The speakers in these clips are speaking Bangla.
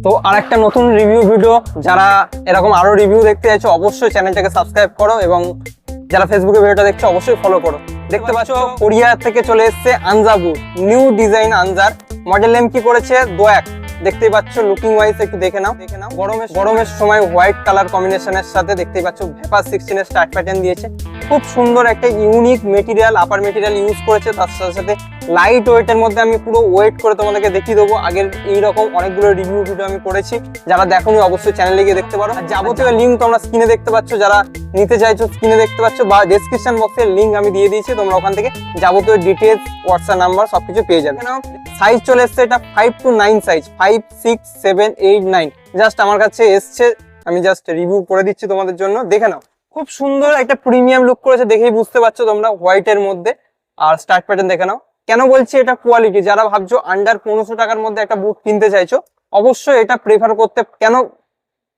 তো আরেকটা নতুন রিভিউ ভিডিও, যারা এরকম আরো রিভিউ দেখতে চাইছো অবশ্যই চ্যানেলটাকে সাবস্ক্রাইব করো এবং যারা ফেসবুকে ভিডিওটা দেখছো অবশ্যই ফলো করো। দেখতে পাচ্ছ কোরিয়া থেকে চলে এসেছে আনজা বুট, new design Anzar. Model name কি করেছে দোয়াক। দেখতেই পাচ্ছ লুকিং ওয়াইজ একটু দেখে নাও। গরমের সময় হোয়াইট কালার কম্বিনেশনের সাথে দেখতেই পাচ্ছ ভেপার 16 এর স্টার্ট প্যাটার্ন দিয়েছে। খুব সুন্দর একটা ইউনিক মেটেরিয়াল, আপার মেটেরিয়াল ইউজ করেছে। তার সাথে সাথে লাইট ওয়েটের মধ্যে আমি পুরো ওয়েট করে তোমাদেরকে দেখিয়ে দেবো। আগের এইরকম অনেকগুলো রিভিউ ভিডিও আমি করেছি, যারা দেখোনি অবশ্যই চ্যানেলে গিয়ে দেখতে পারো। আর যাবতীয় লিঙ্ক তোমরা স্ক্রিনে দেখতে পাচ্ছ, যারা নিতে চাইছো স্ক্রিনে দেখতে পাচ্ছ বা ডেসক্রিপশন বক্সের লিঙ্ক আমি দিয়ে দিয়েছি, তোমরা ওখান থেকে যাবতীয় ডিটেলস, হোয়াটসঅ্যাপ নাম্বার সবকিছু পেয়ে যাবে। সাইজ চলে এসছে এটা 5 to 9 সাইজ, 5, 6, 7, 8, 9 জাস্ট আমার কাছে এসছে। আমি জাস্ট রিভিউ করে দিচ্ছি তোমাদের জন্য, দেখে নাও। খুব সুন্দর একটা প্রিমিয়াম লুক করেছে, দেখেই বুঝতে পারছো তোমরা, হোয়াইটের মধ্যে। আর স্টার্ট প্যাটার্ন দেখে নাও। কেন বলছি এটা কোয়ালিটি, যারা ভাবছো আন্ডার 1500 টাকার মধ্যে একটা বুট কিনতে চাইছো অবশ্যই এটা প্রেফার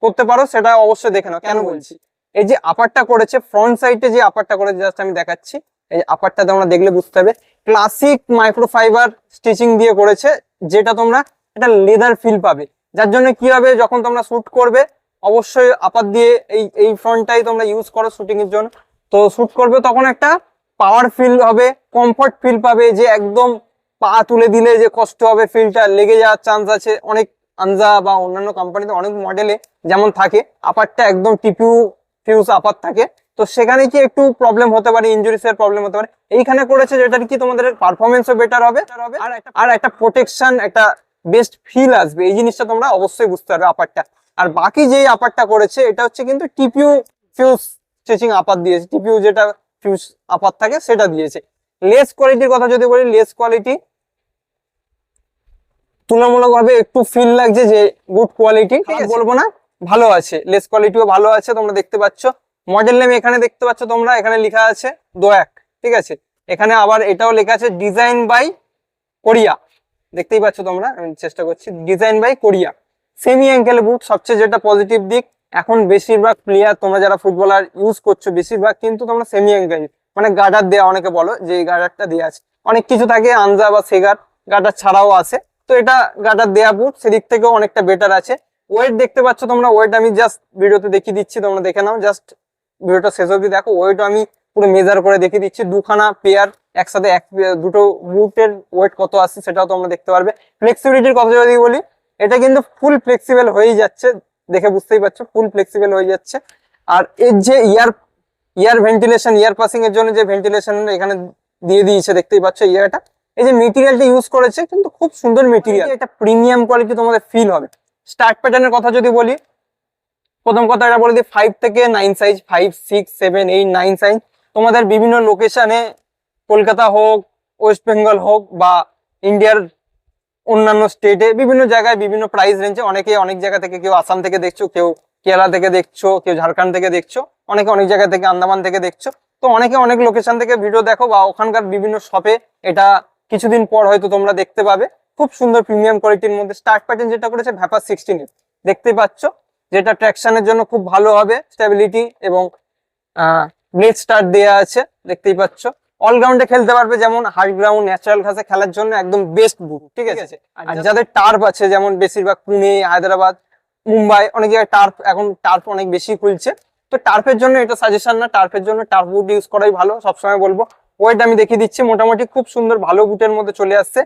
করতে পারো, সেটা অবশ্যই দেখে নাও। কেন বলছি, এই যে আপারটা করেছে ফ্রন্ট সাইডে, যে আপারটা করেছে জাস্ট আমি দেখাচ্ছি। এই আপারটা তোমরা দেখলে বুঝতে হবে ক্লাসিক মাইক্রোফাইবার স্টিচিং দিয়ে করেছে, যেটা তোমরা একটা লেদার ফিল পাবে। যার জন্য কি হবে, যখন তোমরা শুট করবে অবশ্যই আপার দিয়ে এই ফ্রন্টটাই তোমরা ইউজ করো শুটিং এর জন্য, তো শুট করবে তখন একটা পাওয়ার ফিল হবে, কমফর্ট ফিল পাবে, যে একদম পা তুলে দিলে যে কষ্ট হবে, ফিলটা লেগে যাওয়ার চান্স আছে। অনেক আনজা বা অন্যান্য কোম্পানিতে অনেক মডেলে যেমন থাকে আপারটা একদম টিপিউ ফিউজ আপার থাকে, তো সেখানে কি একটু প্রবলেম হতে পারে, ইনজুরিসের প্রবলেম হতে পারে। এইখানে করেছে যেটার কি তোমাদের পারফরমেন্সও বেটার হবে, আর একটা প্রোটেকশন, একটা বেস্ট ফিল আসবে। এই জিনিসটা তোমরা অবশ্যই বুঝতে পারবে আপারটা। আর বাকি যে আপারটা করেছে এটা হচ্ছে কিন্তু টিপিউ ফিউজ স্টিচিং আপার দিয়েছে, টিপিউ যেটা ফিউজ আপার থাকে সেটা দিয়েছে। লেস কোয়ালিটির কথা যদি বলি, লেস কোয়ালিটি তুলনামূলকভাবে একটু ফিল লাগছে যে গুড কোয়ালিটি, বলবো না, ভালো আছে। লেস কোয়ালিটিও ভালো আছে, তোমরা দেখতে পাচ্ছ। মডেল নেম এখানে দেখতে পাচ্ছ তোমরা, এখানে লেখা আছে দোয়াক, ঠিক আছে। এখানে আবার এটাও লেখা আছে ডিজাইন বাই কোরিয়া, দেখতেই পাচ্ছ তোমরা। আমি চেষ্টা করছি, design by Korea. Semi ankle boot, সবচেয়ে যেটা পজিটিভ দিক, এখন বেশিরভাগ প্লেয়ার তোমরা যারা ফুটবলার ইউজ করছো বেশিরভাগ কিন্তু তোমরা সেমি অ্যাঙ্কেল, মানে গার্ডার দেওয়া, অনেকে বলো যে গার্ডারটা দেওয়া আছে। অনেক কিছু থাকে আনজা বা সেগার গার্ডার ছাড়াও আছে, তো এটা গার্ডার দেওয়া বুট, সেদিক থেকেও অনেকটা বেটার আছে। ওয়েট দেখতে পাচ্ছ তোমরা, ওয়েট আমি জাস্ট ভিডিওতে দেখিয়ে দিচ্ছি, তোমরা দেখে নাও। জাস্ট ভিডিওটা শেষ অবধি দেখো, ওয়েট আমি পুরো মেজার করে দেখিয়ে দিচ্ছি। দুখানা পেয়ার একসাথে, দুটো বুটের ওয়েট কত আসছে সেটাও তোমরা দেখতে পারবে। ফ্লেক্সিবিলিটির কথা যদি বলি, এটা কিন্তু ফুল ফ্লেক্সিবল হয়ে যাচ্ছে, দেখে বুঝতেই পারছো ফুল ফ্লেক্সিবল হয়ে যাচ্ছে। আর এর যে ইয়ার ভেন্টিলেশন, ইয়ার পাসিং এর জন্য যে ভেন্টিলেশন এখানে দিয়ে দিয়েছে দেখতেই পাচ্ছ ইয়ারটা, এই যে মেটেরিয়ালটা ইউজ করেছে কিন্তু খুব সুন্দর মেটেরিয়াল, এটা প্রিমিয়াম কোয়ালিটি তোমাদের ফিল হবে। স্টার্ট প্যাটার্নের কথা যদি বলি, প্রথম কথা এটা বলে দিই 5 থেকে 9 সাইজ, 5, 6, 7, 8, 9 সাইজ তোমাদের বিভিন্ন লোকেশনে, কলকাতা হোক, ওয়েস্ট বেঙ্গল হোক বা ইন্ডিয়ার অন্যান্য স্টেটে, বিভিন্ন জায়গায় বিভিন্ন প্রাইস রেঞ্জে। অনেকে অনেক জায়গা থেকে, কেউ আসাম থেকে দেখছো, কেউ কেরালা থেকে দেখছো, কেউ ঝাড়খণ্ড থেকে দেখছো, অনেকে অনেক জায়গা থেকে, আন্দামান থেকে দেখছো। তো অনেকে অনেক লোকেশন থেকে ভিডিও দেখো বা ওখানকার বিভিন্ন শপে এটা কিছুদিন পর হয়তো তোমরা দেখতে পাবে। খুব সুন্দর প্রিমিয়াম কোয়ালিটির মধ্যে স্টার্ট প্যাটার্ন যেটা করেছে ভ্যাপার 16 দেখতে পাচ্ছ, যেটা ট্র্যাকশনের জন্য খুব ভালো হবে, স্টেবিলিটি এবং ব্লেড স্টার্ট দেওয়া আছে দেখতেই পাচ্ছ। অলরাউন্ডে খেলতে পারবে, যেমন হার্ড গ্রাউন্ড, ন্যাচারাল ঘাসে খেলার জন্য একদম বেস্ট বুট, ঠিক আছে। আর যাদের টার্ফ আছে, যেমন বেশিরভাগ পুনে, হায়দ্রাবাদ, মুম্বাই, অনেক জায়গায় টার্ফ, এখন টার্ফ অনেক বেশি খুলছে, তো টার্ফের জন্য এটা সাজেশন না, টার্ফের জন্য টার্ফ বুট ইউজ করাই ভালো, সবসময় বলবো। ওয়েট আমি দেখিয়ে দিচ্ছি, মোটামুটি খুব সুন্দর ভালো বুটের মধ্যে চলে আসছে।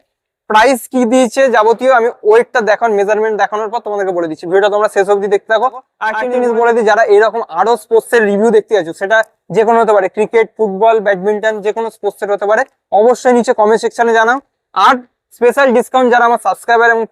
প্রাইস কি দিয়েছে যাবতীয় আমি ওয়েটটা দেখান, মেজারমেন্ট দেখানোর পর তোমাদেরকে বলে দিচ্ছি। ভিডিওটা তোমরা শেষ অবধি দেখতে থাকো। আর একটা জিনিস বলে দিই, যারা এরকম আরো স্পোর্টস এর রিভিউ দেখতে চাইছো, সেটা যে কোনো হতে পারে, ক্রিকেট, ফুটবল, ব্যাডমিন্টন, যে কোনো স্পোর্টস এর হতে পারে, অবশ্যই নিচে কমেন্ট সেকশনে জানাও। আর স্পেশাল ডিসকাউন্ট যারা আমার সাবস্ক্রাইবার এবং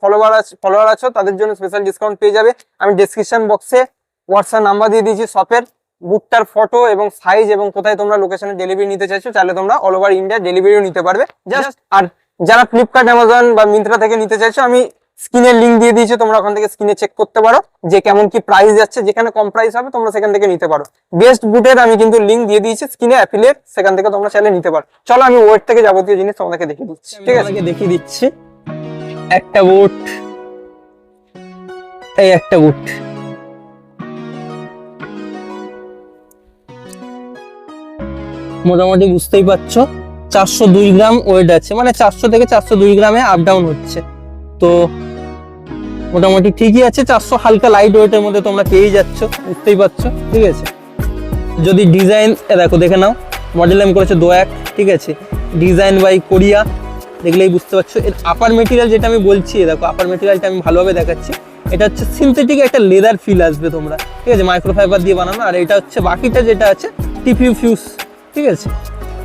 ফলোয়ার আছো তাদের জন্য স্পেশাল ডিসকাউন্ট পেয়ে যাবে। আমি ডেসক্রিপশন বক্সে হোয়াটসঅ্যাপ নাম্বার দিয়ে দিয়েছি শপের, বুটটার ফটো এবং সাইজ এবং কোথায় তোমরা লোকেশনে ডেলিভারি নিতে চাইছো, চাইলে তোমরা অল ওভার ইন্ডিয়া ডেলিভারিও নিতে পারবে। জাস্ট আর যারা ফ্লিপকার্ট, অ্যামাজন বা মিন্ত্রা থেকে নিতে চাইছো, আমি স্ক্রিনের লিঙ্ক দিয়ে দিয়েছি, তোমরা ওখান থেকে স্ক্রিনে চেক করতে পারো যে কেমন কি প্রাইস যাচ্ছে। যেখানে কম প্রাইস হবে তোমরা সেখান থেকে নিতে পারো। বেস্ট বুটের আমি কিন্তু লিঙ্ক দিয়ে দিয়েছি স্ক্রিনে, অ্যাফিলিয়েট, সেখান থেকে তোমরা চাইলে নিতে পারো। চলো আমি ওয়েট থেকে যাবতীয় জিনিস তোমাদেরকে দেখিয়ে দিচ্ছি, ঠিক আছে। দেখিয়ে দিচ্ছি একটা বুট, এই একটা বুট, মোটামুটি বুঝতেই পারছো 402 গ্রাম ওয়েট আছে, মানে 400 থেকে 402 গ্রামে আপ ডাউন হচ্ছে। তো মোটামুটি ঠিকই আছে, 400 হালকা লাইট ওয়েটের মধ্যে তোমরা পেয়ে যাচ্ছ, বুঝতেই পারছো, ঠিক আছে। যদি ডিজাইন দেখো, দেখে নাও, মডেল নেম করেছে দোয়াক, ঠিক আছে, ডিজাইন বাই কোরিয়া, দেখলেই বুঝতে পারছো। এর আপার মেটেরিয়াল যেটা আমি বলছি, দেখো আপার মেটেরিয়ালটা আমি ভালোভাবে দেখাচ্ছি, এটা হচ্ছে সিনথেটিক একটা লেদার ফিল আসবে তোমরা, ঠিক আছে, মাইক্রোফাইবার দিয়ে বানানো। আর এটা হচ্ছে বাকিটা যেটা আছে টিপিউ ফিউজ, ঠিক আছে।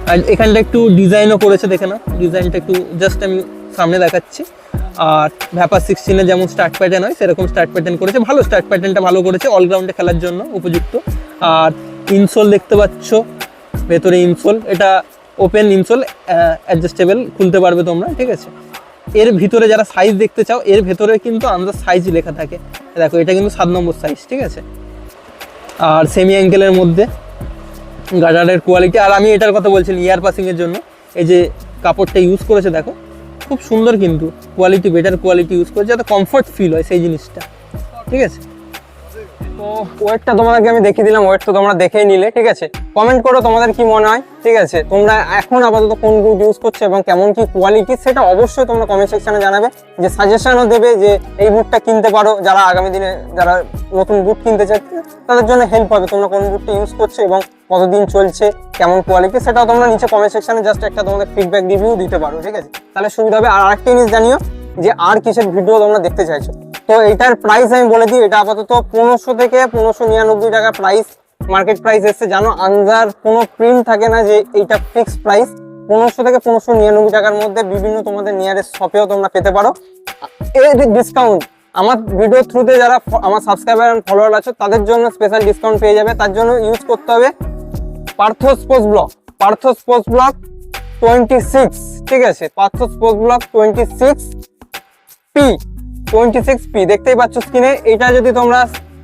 আর এখানটা একটু ডিজাইনও করেছে, দেখে নাও, ডিজাইনটা একটু জাস্ট আমি সামনে দেখাচ্ছি। আর ভ্যাপার 16 যেমন স্টার্ট প্যাটার্ন হয় সেরকম স্টার্ট প্যাটার্ন করেছে, ভালো স্টার্ট প্যাটার্নটা ভালো করেছে, অলরাউন্ডে খেলার জন্য উপযুক্ত। আর ইনসোল দেখতে পাচ্ছ, ভেতরে ইনসোল, এটা ওপেন ইনসোল, অ্যাডজাস্টেবল, খুলতে পারবে তোমরা, ঠিক আছে। এর ভিতরে যারা সাইজ দেখতে চাও, এর ভেতরে কিন্তু আন্দাজ সাইজ লেখা থাকে, দেখো এটা কিন্তু 7 নম্বর সাইজ, ঠিক আছে। আর সেমি অ্যাঙ্কেলের মধ্যে গার্ডারের কোয়ালিটি। আর আমি এটার কথা বলছিলাম ইয়ার পাসিংয়ের জন্য, এই যে কাপড়টা ইউজ করেছে দেখো, খুব সুন্দর, কিন্তু কোয়ালিটি, বেটার কোয়ালিটি ইউজ করেছে, যাতে কমফর্ট ফিল হয় সেই জিনিসটা, ঠিক আছে। তো ওয়েটটা তোমাদেরকে আমি দেখিয়ে দিলাম, ওয়েট তো তোমরা দেখেই নিলে, ঠিক আছে। কমেন্ট করো তোমাদের কি মনে হয়, ঠিক আছে। তোমরা এখন আপাতত কোন বুট ইউজ করছো এবং কেমন কি কোয়ালিটি, সেটা অবশ্যই তোমরা কমেন্ট সেকশনে জানাবে। যে সাজেশনও দেবে যে এই বুটটা কিনতে পারো, যারা আগামী দিনে যারা নতুন বুট কিনতে চাচ্ছে তাদের জন্য হেল্প হবে, তোমরা কোন বুটটা ইউজ করছো এবং কতদিন চলছে, কেমন কোয়ালিটি, সেটাও তোমরা নিচে কমেন্ট সেকশনে জাস্ট একটা তোমাদের ফিডব্যাক রিভিউ দিতে পারো, ঠিক আছে। তাহলে সুবিধা হবে। আর আরেকটা জিনিস জানিও যে আর কিসের ভিডিও তোমরা দেখতে চাইছো। তো এটার প্রাইস আমি বলে দিই, এটা আপাতত 1500 থেকে 1599 টাকা প্রাইস, মার্কেট প্রাইস এসছে। জানো আন্দার কোনো প্রিন্ট থাকে না যে এইটা ফিক্সড প্রাইস, 1500 থেকে 1599 টাকার মধ্যে বিভিন্ন তোমাদের নিয়ারেস্ট শপেও তোমরা পেতে পারো। এই ডিসকাউন্ট আমার ভিডিও থ্রুতে যারা আমার সাবস্ক্রাইবার এন্ড ফলোয়ার আছে তাদের জন্য স্পেশাল ডিসকাউন্ট পেয়ে যাবে। তার জন্য ইউজ করতে হবে Partha sports blog, Partha sports blog 26, ঠিক আছে, পার্থ স্পোর্টস ব্লগ 26P দেখতেই পাচ্ছ স্ক্রিনে। এটা যদি তোমরা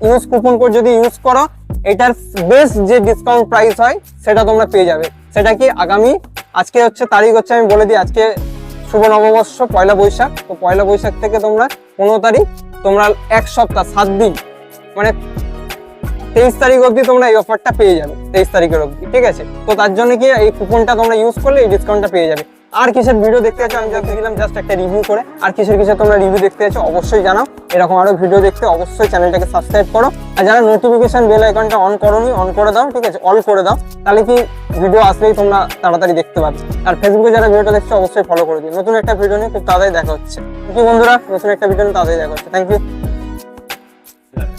ইউজ কুপন কোড যদি ইউজ করো, এটার বেস্ট যে ডিসকাউন্ট প্রাইস হয় সেটা তোমরা পেয়ে যাবে। সেটা কি আগামী, আজকে হচ্ছে তারিখ হচ্ছে আমি বলে দিই, আজকে শুভ নববর্ষ, পয়লা বৈশাখ। তো পয়লা বৈশাখ থেকে তোমরা 15 তারিখ, তোমরা 1 সপ্তাহ 7 দিন, মানে 23 তারিখ অবধি তোমরা এই অফারটা পেয়ে যাবে, 23 তারিখের অবধি, ঠিক আছে। তো তার জন্য কি এই কুপনটা তোমরা ইউজ করলে এই ডিসকাউন্টটা পেয়ে যাবে। আর কিসের ভিডিও দেখতে আছো আমি জানতে দিলাম জাস্ট একটা রিভিউ করে। আর কিসের তোমরা রিভিউ দেখতে আছো অবশ্যই জানাও। এরকম আরো ভিডিও দেখতে অবশ্যই চ্যানেলটাকে সাবস্ক্রাইব করো। আর যারা নোটিফিকেশন বেল আইকনটা অন করোনি, অন করে দাও, ঠিক আছে, অল করে দাও, তাহলে কি ভিডিও আসলেই তোমরা তাড়াতাড়ি দেখতে পাবে। আর ফেসবুকে যারা ভিডিওটা দেখছো অবশ্যই ফলো করে দিও। নতুন একটা ভিডিও নিয়ে খুব তাড়াতাড়ি দেখা হচ্ছে। কি বন্ধুরা, নতুন একটা ভিডিও নিয়ে তাড়াতাড়ি দেখা হচ্ছে। Thank you.